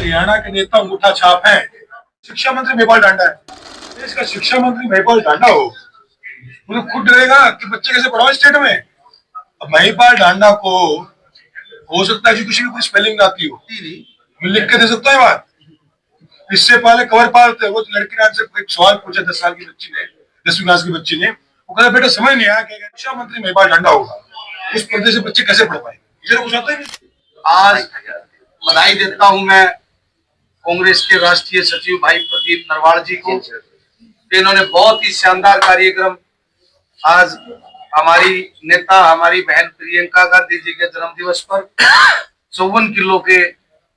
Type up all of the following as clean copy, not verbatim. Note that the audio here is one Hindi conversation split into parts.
हरियाणा के नेता अंगूठा छाप है। शिक्षा मंत्री महिपाल टांडा है। देश का शिक्षा मंत्री महिपाल टांडा मुझे खुद डरेगा कि बच्चे कैसे पढ़ाओ स्टेट में। अब महिपाल टांडा को हो सकता है एजुकेशन की स्पेलिंग आती हो, मैं लिख के दे सकता है बात। इससे पहले कवर पाल वो लड़की ने से एक सवाल पूछा 10 साल की बच्ची ने, 10वीं क्लास की बच्ची ने, वो कहता बेटा समझ नहीं आया कि शिक्षा मंत्री महिपाल टांडा होगा, उस पर्दे से बच्चे कैसे पढ़ पाएंगे। जरा कुछ आता ही नहीं। आज बधाई देता हूं मैं कांग्रेस के राष्ट्रीय सचिव भाई प्रदीप नरवाल जी को। इन्होंने बहुत ही शानदार कार्यक्रम आज हमारी नेता हमारी बहन प्रियंका गांधी जी के जन्म दिवस पर 54 किलो के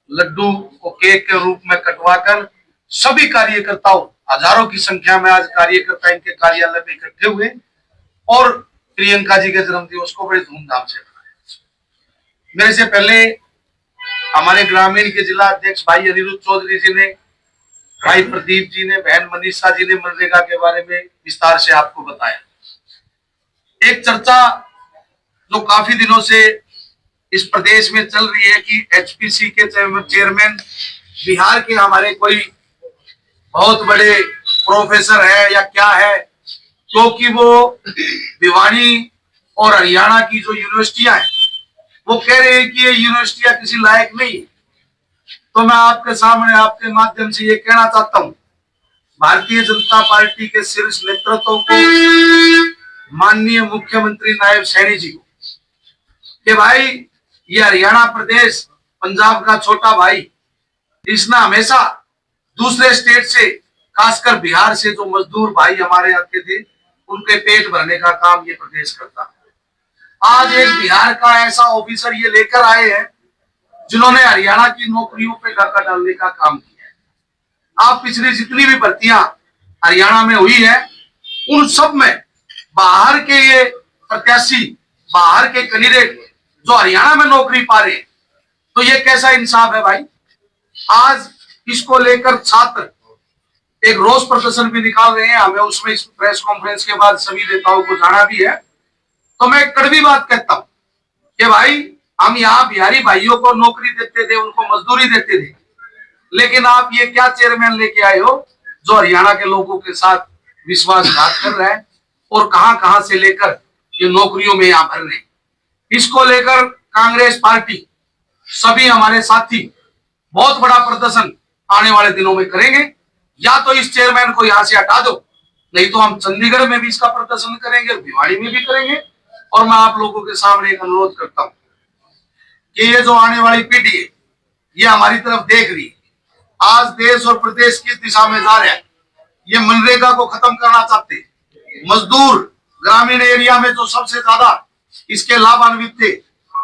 लड्डू को केक के रूप में कटवाकर सभी कार्यकर्ताओं, हजारों की संख्या में आज कार्यकर्ता इनके कार्यालय में इकट्ठे हुए और प्रियंका जी के जन्म दिवस को बड़े धूमधाम से मनाया। मेरे से पहले हमारे ग्रामीण के जिला अध्यक्ष भाई अनिरुद्ध चौधरी जी ने, भाई प्रदीप जी ने, बहन मनीषा जी ने मनरेगा के बारे में विस्तार से आपको बताया। एक चर्चा जो काफी दिनों से इस प्रदेश में चल रही है कि एचपीसी के चेयरमैन बिहार के हमारे कोई बहुत बड़े प्रोफेसर है या क्या है, क्योंकि वो भिवानी और हरियाणा की जो यूनिवर्सिटियां हैं वो कह रहे हैं कि ये यूनिवर्सिटियां किसी लायक नहीं है। तो मैं आपके सामने आपके माध्यम से ये कहना चाहता हूं भारतीय जनता पार्टी के शीर्ष नेतृत्व को, माननीय मुख्यमंत्री नायब सैनी जी को, कि भाई ये हरियाणा प्रदेश पंजाब का छोटा भाई, इसने हमेशा दूसरे स्टेट से खासकर बिहार से जो मजदूर भाई हमारे आते थे उनके पेट भरने का काम ये प्रदेश करता है। आज एक बिहार का ऐसा ऑफिसर ये लेकर आए हैं जिन्होंने हरियाणा की नौकरियों पे डाका डालने का काम किया है। आप पिछली जितनी भी भर्तियां हरियाणा में हुई है उन सब में बाहर के ये प्रत्याशी, बाहर के कैंडिडेट जो हरियाणा में नौकरी पा रहे हैं, तो ये कैसा इंसाफ है भाई। आज इसको लेकर छात्र एक रोष प्रदर्शन भी निकाल रहे हैं। हमें उसमें इस प्रेस कॉन्फ्रेंस के बाद सभी नेताओं को जाना भी है। तो मैं एक कड़वी बात कहता हूं कि भाई हम यहाँ बिहारी भाइयों को नौकरी देते थे, उनको मजदूरी देते थे, लेकिन आप ये क्या चेयरमैन लेके आए हो जो हरियाणा के लोगों के साथ विश्वासघात कर रहा है और कहां से लेकर ये नौकरियों में यहाँ भर रहे हैं। इसको लेकर कांग्रेस पार्टी, सभी हमारे साथी बहुत बड़ा प्रदर्शन आने वाले दिनों में करेंगे। या तो इस चेयरमैन को यहां से हटा दो, नहीं तो हम चंडीगढ़ में भी इसका प्रदर्शन करेंगे, भिवाड़ी में भी करेंगे। और मैं आप लोगों के सामने एक अनुरोध करता हूं कि ये जो आने वाली पीढ़ी है ये हमारी तरफ देख रही है। आज देश और प्रदेश किस दिशा में जा रहा है, ये मनरेगा को खत्म करना चाहते हैं। मजदूर ग्रामीण एरिया में जो सबसे ज्यादा इसके लाभान्वित थे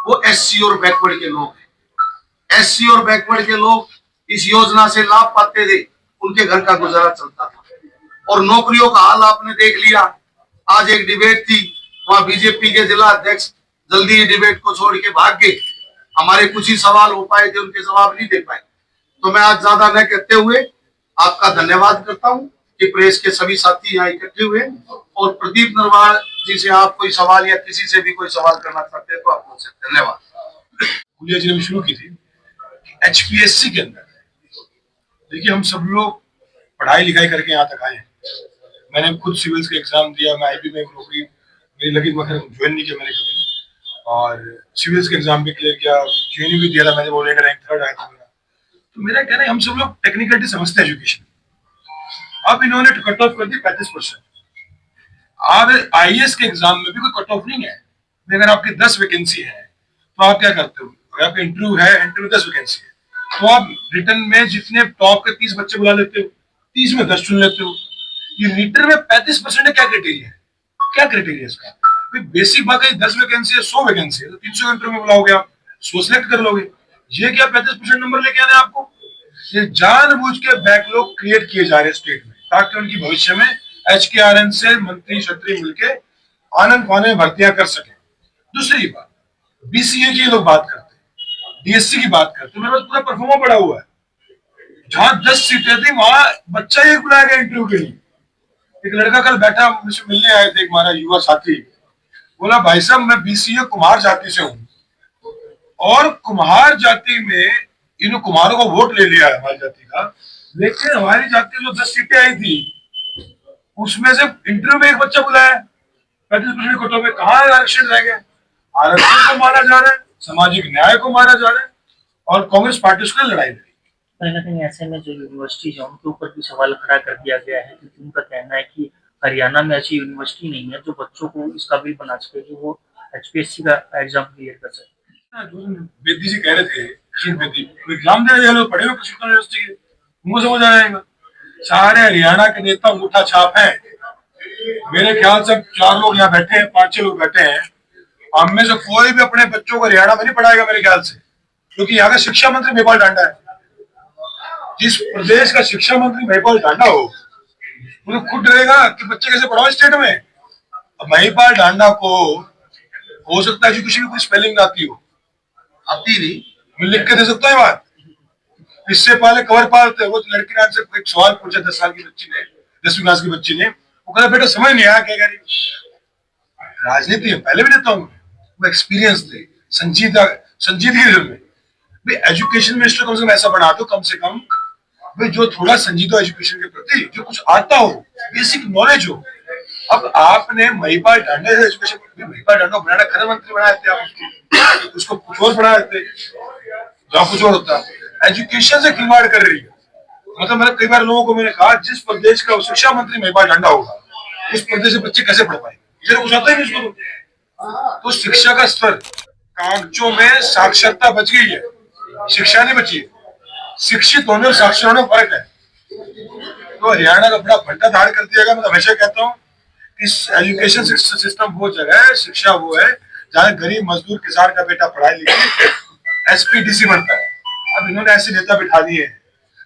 वो एससी और बैकवर्ड के लोग हैं। एससी और बैकवर्ड के लोग इस योजना से लाभ पाते थे, उनके घर का गुजारा चलता था। और नौकरियों का हाल आपने देख लिया। आज एक डिबेट थी, वहां बीजेपी के जिला अध्यक्ष जल्दी ही डिबेट को छोड़ के भाग गए। हमारे कुछ ही सवाल हो पाए थे, उनके जवाब नहीं दे पाए। तो मैं आज ज्यादा न कहते हुए आपका धन्यवाद करता हूं कि प्रेस के सभी साथी यहाँ इकट्ठे हुए। और प्रदीप नरवाल जी से आप कोई सवाल या किसी से भी कोई सवाल करना चाहते हैं तो आप पूछ सकते हैं। धन्यवाद। गुलिया जी ने शुरू की थी एचपीएससी के अंदर। देखिए हम सब लोग पढ़ाई लिखाई करके यहाँ तक आए हैं। मैंने खुद सिविल्स का एग्जाम दिया, मैं आईबी में नौकरी मेरी लगी, मगर ज्वाइन नहीं किया मैंने कभी। और सिविल्स का एग्जाम भी क्लियर किया, जेएनयू भी दिया था मैंने, बोले रैंक 3rd आया था मेरा। तो मेरा कहना है हम सब लोग टेक्निकलिटी समझते हैं एजुकेशन। अब इन्होंने कट ऑफ कर दी 35%। अब आईएएस के एग्जाम में भी कोई कट ऑफ नहीं है। अगर आपकी 10 वैकेंसी है तो आप क्या करते हो, अगर आपका इंटरव्यू है, इंटरव्यू 10 वैकेंसी है तो आप रिटर्न में जितने टॉप के 30 बच्चे बुला लेते हो, 30 में 10 चुन लेते हो। ये रिटर्न में 35% क्या क्राइटेरिया है, क्या क्राइटेरिया इसका? बेसिक बात है 10 वैकेंसी है, 100 वैकेंसी है तो 300 इंटरव्यू में बुलाओगे, आप 100 सिलेक्ट कर लोगे। ये क्या 35% नंबर लेके आने आपको? ये जानबूझ के बैकलॉग क्रिएट किए जा रहे हैं स्टेट में ताकि उनकी भविष्य में एचकेआरएन से मंत्री छत्री मिलके आनंद फाने भर्तियां कर सके। दूसरी बात, बीसीए की लोग बात करते हैं, डीएससी की बात करते हैं, मेरे पास पूरा परफॉर्मा पड़ा हुआ है। जहां 10 सीटें थी वहां बच्चा ही बुलाया गया इंटरव्यू के लिए। एक लड़का कल बैठा मुझसे मिलने आए थे, हमारा युवा साथी, बोला भाई साहब मैं बीसीए कुम्हार जाति से हूं और कुम्हार जाति में इन कुमारों को वोट ले लिया है हमारी जाति का, लेकिन हमारी जाति जो 10 सीटें आई थी उसमें से इंटरव्यू में एक बच्चा बुलाया 35% कोटों में, कहाँ आरक्षण रह गया? आरक्षण को मारा जा रहा है, सामाजिक न्याय को मारा जा रहा है, और कांग्रेस पार्टी उसके लड़ाई लड़ी। कहीं न कहीं ऐसे में जो यूनिवर्सिटीज़ हैं उनके ऊपर भी सवाल खड़ा कर दिया गया है, क्योंकि उनका कहना है कि हरियाणा में ऐसी यूनिवर्सिटी नहीं है जो बच्चों को इस काबिल बना सके कि वो एचपीएससी का एग्जाम क्लियर कर सके। बेदी जी कह रहे थे, किशन बेदी, एग्जाम दे लोग पढ़े हुए प्रशिक्षण यूनिवर्सिटी के, उनको समझ आ जाएगा। सारे हरियाणा के नेता अंगूठा छाप है, मेरे ख्याल से 4 लोग यहाँ बैठे हैं, 5-6 लोग बैठे हैं, हम में से कोई भी अपने बच्चों को हरियाणा में नहीं पढ़ाएगा मेरे ख्याल से, क्योंकि यहाँ का शिक्षा मंत्री महिपाल टांडा है। जिस प्रदेश का शिक्षा मंत्री महिपाल टांडा मुझे खुद डरेगा कि बच्चे कैसे पढ़ाओ स्टेट में। अब महिपाल टांडा को हो सकता है एजुकेशन की कोई स्पेलिंग आती हो, आती नहीं, मैं लिख के दे सकता है बात। इससे पहले कवर पाल थे, वो लड़की ने हमसे एक सवाल पूछा 10 साल की बच्ची ने, 10वीं क्लास की बच्ची ने, वो कहता बेटा समझ नहीं आया क्या कह रही। राजनीति है, पहले भी देता हूँ, वो एक्सपीरियंस थे, संजीदगी में। भाई एजुकेशन मिनिस्टर कम से कम ऐसा बना दो, कम से कम भाई जो थोड़ा संजीदा एजुकेशन के प्रति, जो कुछ आता हो, बेसिक नॉलेज हो। अब आपने महिपाल टांडा से एजुकेशन, महिपाल टांडा बनाना खनन मंत्री बनाए थे आप, उसको कुछ और बनाए थे, जहाँ कुछ और होता। एजुकेशन से खिलवाड़ कर रही है। मतलब मैंने कई बार लोगों को मैंने कहा, जिस प्रदेश का शिक्षा मंत्री महिपाल टांडा होगा, उस प्रदेश से बच्चे कैसे पढ़ पाएंगे? इधर कुछ आता ही नहीं उसको। तो शिक्षा का स्तर, कागजों में साक्षरता बच गई है, शिक्षा नहीं बची है। शिक्षित होने और साक्षर होने फर्क है। तो हरियाणा का बड़ा भंटा धाड़ कर दिया गया। मैं हमेशा कहता हूँ कि एजुकेशन सिस्टम वो जगह है, शिक्षा वो है जहाँ गरीब मजदूर किसान का बेटा पढ़ाई लिखे एसपीडीसी बनता है। अब इन्होंने ऐसे नेता बिठा दिए हैं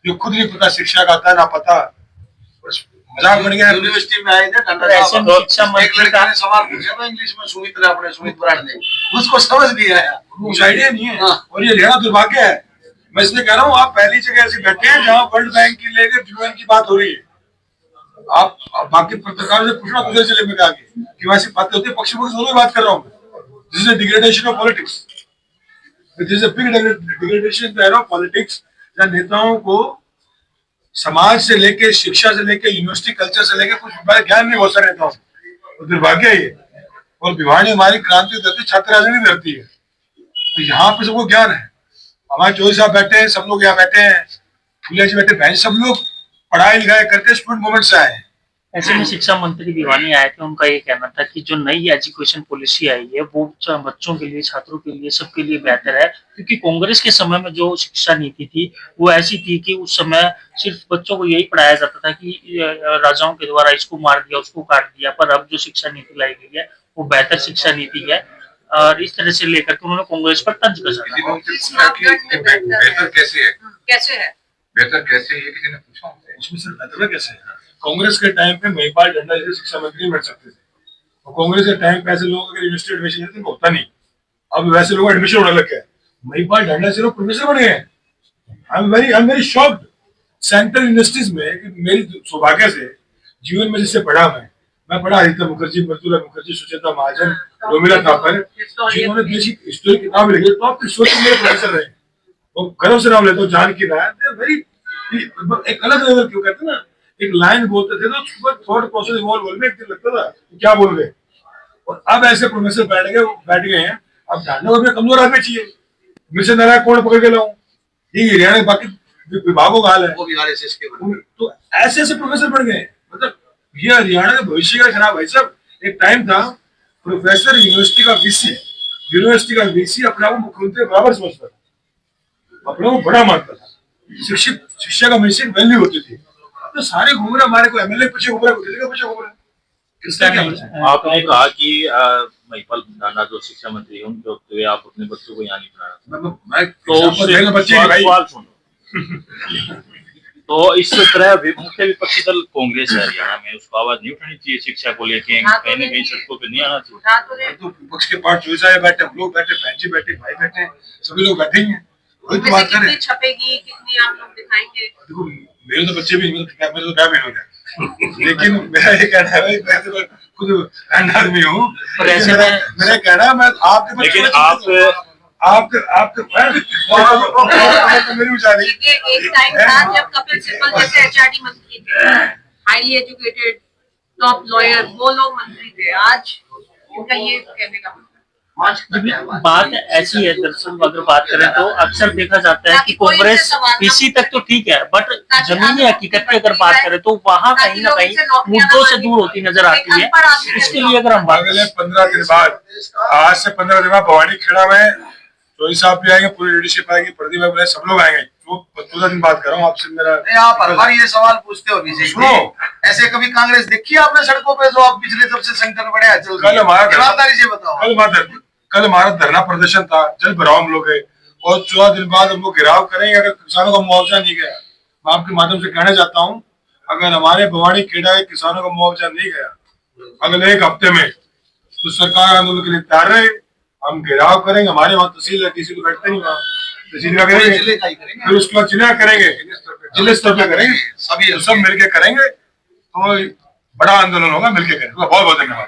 जो खुद नहीं पता शिक्षा का था ना पता, मजाक बन गया। यूनिवर्सिटी में आए थे टांडा साहब, एक लड़का ने सवाल पूछा था इंग्लिश में, सुमित ब्रांड ने, उसको समझ नहीं आया, कुछ आइडिया नहीं है। और ये हरियाणा दुर्भाग्य है। मैं इसलिए कह रहा हूँ, आप पहली जगह ऐसे बैठे हैं जहाँ वर्ल्ड बैंक की लेकर यूएन की बात हो रही है। आप बाकी पत्रकारों से पूछना दूसरे जिले में आगे कि वैसी बातें होती है, पक्ष पक्ष दोनों बात कर रहा हूँ मैं। This is degradation of politics, this is a big degradation of politics, जहाँ नेताओं को समाज से लेके, शिक्षा से लेके, यूनिवर्सिटी कल्चर से लेके कुछ ज्ञान नहीं बहुत सारे नेताओं को। दुर्भाग्य है ये। और भिवानी हमारी क्रांति धरती, छात्र राजनीति धरती है, तो यहाँ पे सबको ज्ञान है। हमारे चौधरी साहब बैठे हैं, सब लोग यहाँ बैठे हैं, फुलिया जी बैठे हैं, सब लोग पढ़ाई लिखाई करके स्टूडेंट मूवमेंट से आए हैं। ऐसे में शिक्षा मंत्री भिवानी आए थे, उनका ये कहना था कि जो नई एजुकेशन पॉलिसी आई है वो बच्चों के लिए, छात्रों के लिए, सबके लिए बेहतर है, क्योंकि कांग्रेस के समय में जो शिक्षा नीति थी वो ऐसी थी कि उस समय सिर्फ बच्चों को यही पढ़ाया जाता था कि राजाओं के द्वारा इसको मार दिया, उसको काट दिया। पर अब जो शिक्षा नीति लाई गई है वो बेहतर शिक्षा नीति है, और इस तरह से लेकर के उन्होंने कांग्रेस पर तंज कसा। बेहतर कैसे है, कैसे है, बेहतर कैसे है, ये किसी ने पूछा? उसमें सिर्फ बेहतर कैसे है। कांग्रेस के टाइम पे महिपाल टांडा जैसे शिक्षा मंत्री बन सकते थे, और कांग्रेस के टाइम पे ऐसे लोग अगर यूनिवर्सिटी एडमिशन लेते तो होता नहीं। अब वैसे लोग एडमिशन होने लग गए, महिपाल टांडा से लोग प्रोफेसर बने हैं। I am very shocked. Central universities में मेरी सौभाग्य से जीवन में जिससे पढ़ा, मैं पढ़ा हरिता मुखर्जी, मृदुला मुखर्जी, सुचेता महाजन, रोमिला थापर, जिन्होंने देश की हिस्टोरी किताब लिखी, टॉप हिस्टोरी मेरे प्रोफेसर रहे। वो गर्व से नाम लेता हूँ, जानकी नायर, वेरी एक अलग लेवल, क्यों कहते हैं ना, एक लाइन बोलते थे तो थॉट प्रोसेस इवॉल्व होने में एक दिन लगता था क्या बोल रहे। और अब ऐसे प्रोफेसर बैठ गए हैं। अब जानना में कमजोर आदमी चाहिए, मिशन नारायण कौन पकड़ के लाऊं, ये हरियाणा बाकी विभागों का हाल है। तो ऐसे ऐसे प्रोफेसर बन गए, मतलब ये हरियाणा के भविष्य का खराब है। सब एक टाइम था प्रोफेसर यूनिवर्सिटी का वीसी अपने आप को मुख्यमंत्री बराबर समझता था, अपने को बड़ा मानता था, शिक्षित शिक्षा का हमेशा वैल्यू होती थी। तो सारे घूम रहे, हमारे को एमएलए पीछे घूम रहे, पीछे घूम रहे। आपने कहा कि महिपाल टांडा जो शिक्षा मंत्री हैं उनके होते हुए आप अपने बच्चों को यहाँ नहीं पढ़ा, तो सवाल सुनो। तो इस तरह मुख्य विपक्षी दल कांग्रेस है हरियाणा में, उसको आवाज नहीं उठानी चाहिए शिक्षा को लेके, कहीं न कहीं सड़कों पे नहीं आना चाहिए? तो विपक्ष के पास चॉइस आए, बैठे हम लोग, बैठे बहन जी बैठे, भाई बैठे, सभी लोग बैठे ही हैं, वही तो बात करें। छपेगी, कितनी आप लोग दिखाएंगे? देखो मेरे तो बच्चे भी, मेरे तो क्या बहन हो गया, लेकिन मेरा ये कहना है भाई, मैं तो खुद आदमी हूँ, पर ऐसे में मेरा कहना है मैं आपके, लेकिन आप आपके आपके मेरी उजाली देखिए एक टाइम था जब कपिल सिब्बल जैसे एचआरडी मंत्री थे, हाईली एजुकेटेड टॉप लॉयर, वो लोग मंत्री थे। आज इनका ये कहने का मतलब बात ऐसी है, दरअसल अगर बात करें तो अक्सर देखा जाता है कि कांग्रेस पीसी तक तो ठीक है, बट जमीनी हकीकत की अगर बात करें तो वहाँ कहीं ना कहीं मुद्दों से दूर होती नजर आती है। इसके लिए अगर हम बात अगले 15 दिन बाद, आज से 15 दिन बाद भवानी खेड़ा में चौधरी साहब भी आएंगे, पूरी लीडरशिप आएगी, प्रदीप भाई सब लोग आएंगे। 14 दिन बात कर रहा हूँ आपसे। मेरा नहीं, आप हर बार ये सवाल पूछते हो अभिषेक जी, ऐसे कभी कांग्रेस देखी है आपने सड़कों पे जो आप पिछले तब से संगठन बढ़िया चल रही है? ईमानदारी से बताओ। कल हमारा धरना प्रदर्शन था, जल भराव हम लोग है, और 14 दिन बाद हम लोग घेराव करेंगे अगर किसानों का मुआवजा नहीं गया। मैं आपके माध्यम से कहना चाहता हूँ, अगर हमारे भवानी खेड़ा के किसानों का मुआवजा नहीं गया अगले 1 हफ्ते में, तो सरकार आंदोलन के लिए तैयार रहे। हम घेराव करेंगे, हमारे वहाँ तहसील है, किसी को बैठते नहीं, वहाँ तहसील का करेंगे, फिर उसके बाद जिला करेंगे, जिले स्तर पे करेंगे, सब मिलके करेंगे, तो बड़ा आंदोलन होगा, मिलके करेंगे। बहुत बहुत धन्यवाद।